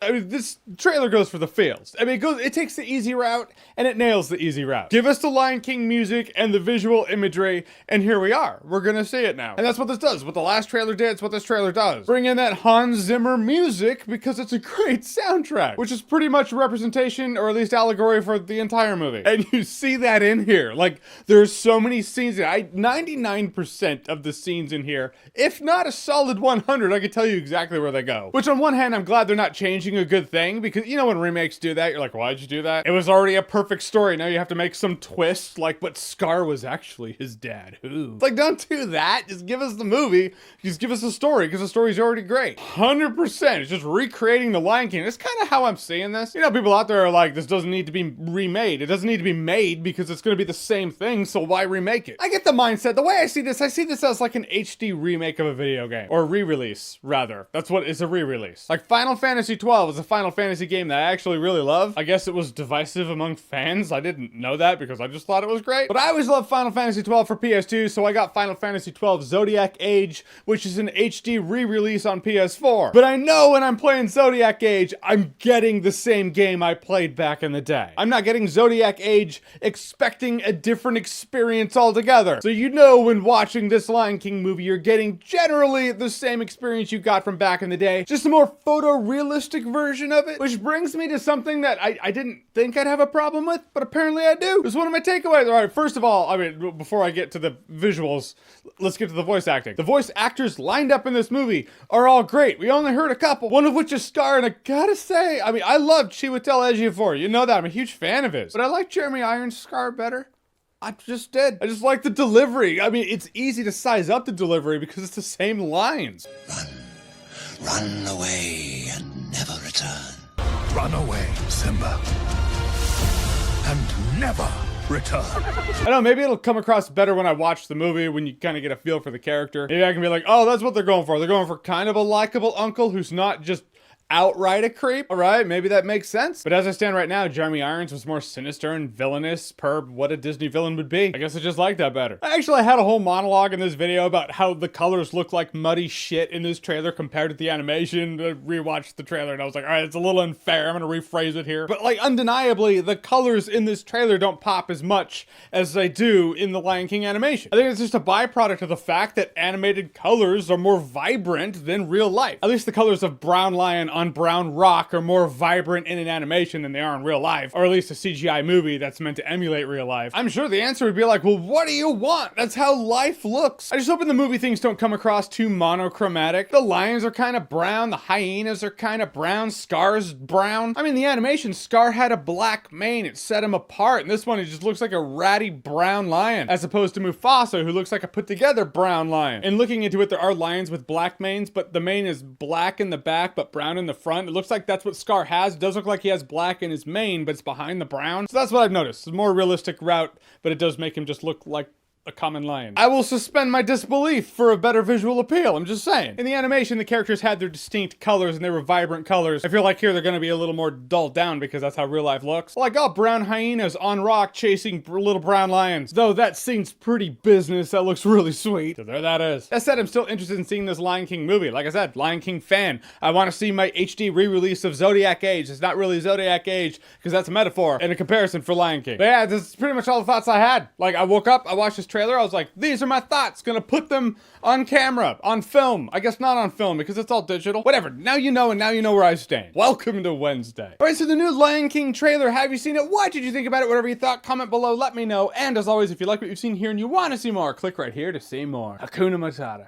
I mean, this trailer goes for the feels. I mean, it takes the easy route, and it nails the easy route. Give us the Lion King music and the visual imagery, and here we are. We're gonna see it now. And that's what this does. What the last trailer did, it's what this trailer does. Bring in that Hans Zimmer music because it's a great soundtrack, which is pretty much a representation, or at least allegory, for the entire movie. And you see that in here. Like, there's so many scenes. 99% of the scenes in here, if not a solid 100, I can tell you exactly where they go. Which on one hand, I'm glad they're not changing a good thing, because you know when remakes do that, you're like, why'd you do that? It was already a perfect story. Now you have to make some twist, like, but Scar was actually his dad. Ooh. It's like, don't do that. Just give us the movie. Just give us the story, because the story's already great. 100%. It's just recreating the Lion King. That's kind of how I'm seeing this. You know, people out there are like, this doesn't need to be remade. It doesn't need to be made because it's going to be the same thing, so why remake it? I get the mindset. The way I see this as like an HD remake of a video game. Or re-release, rather. That's what it's a re-release. Like Final Fantasy 12 is a Final Fantasy game that I actually really love. I guess it was divisive among fans. I didn't know that because I just thought it was great. But I always loved Final Fantasy 12 for PS2, so I got Final Fantasy 12 Zodiac Age, which is an HD re-release on PS4. But I know when I'm playing Zodiac Age, I'm getting the same game I played back in the day. I'm not getting Zodiac Age expecting a different experience altogether. So you know when watching this Lion King movie, you're getting generally the same experience you got from back in the day, just a more photorealistic version of it, which brings me to something that I didn't think I'd have a problem with, but apparently I do. It's one of my takeaways. All right, first of all, I mean, before I get to the visuals, let's get to the voice acting. The voice actors lined up in this movie are all great. We only heard a couple, one of which is Scar, and I gotta say, I mean, I love Chiwetel Ejiofor. You know that. I'm a huge fan of his. But I like Jeremy Irons' Scar better. I just did. I just like the delivery. I mean, it's easy to size up the delivery because it's the same lines. Run away and never return. Run away, Simba, and never return. I know, maybe it'll come across better when I watch the movie, when you kind of get a feel for the character. Maybe I can be like, oh, that's what they're going for. They're going for kind of a likable uncle who's not just outright a creep. All right, maybe that makes sense. But as I stand right now, Jeremy Irons was more sinister and villainous per what a Disney villain would be. I guess I just like that better. I actually had a whole monologue in this video about how the colors look like muddy shit in this trailer compared to the animation. I rewatched the trailer and I was like, all right, it's a little unfair. I'm gonna rephrase it here. But like, undeniably, the colors in this trailer don't pop as much as they do in the Lion King animation. I think it's just a byproduct of the fact that animated colors are more vibrant than real life. At least the colors of Brown Lion on brown rock are more vibrant in an animation than they are in real life, or at least a CGI movie that's meant to emulate real life. I'm sure the answer would be like, well, what do you want? That's how life looks. I just hope in the movie things don't come across too monochromatic. The lions are kind of brown, the hyenas are kind of brown, Scar's brown. I mean, the animation, Scar had a black mane, it set him apart, and this one, he just looks like a ratty brown lion, as opposed to Mufasa, who looks like a put-together brown lion. And looking into it, there are lions with black manes, but the mane is black in the back, but brown in the front. It looks like that's what Scar has. It does look like he has black in his mane, but it's behind the brown. So that's what I've noticed. It's a more realistic route, but it does make him just look like a common lion. I will suspend my disbelief for a better visual appeal, I'm just saying. In the animation, the characters had their distinct colors and they were vibrant colors. I feel like here they're gonna be a little more dulled down because that's how real life looks. Like, oh, brown hyenas on rock chasing little brown lions. Though that scene's pretty business, that looks really sweet. So there that is. That said, I'm still interested in seeing this Lion King movie. Like I said, Lion King fan. I wanna see my HD re-release of Zodiac Age. It's not really Zodiac Age because that's a metaphor and a comparison for Lion King. But yeah, this is pretty much all the thoughts I had. Like, I woke up, I watched this trailer, I was like, these are my thoughts. Gonna put them on camera, on film. I guess not on film because it's all digital. Whatever, now you know, and now you know where I stand. Welcome to Wednesday. All right, so the new Lion King trailer, have you seen it? What did you think about it? Whatever you thought, comment below, let me know. And as always, if you like what you've seen here and you want to see more, click right here to see more. Hakuna Matata.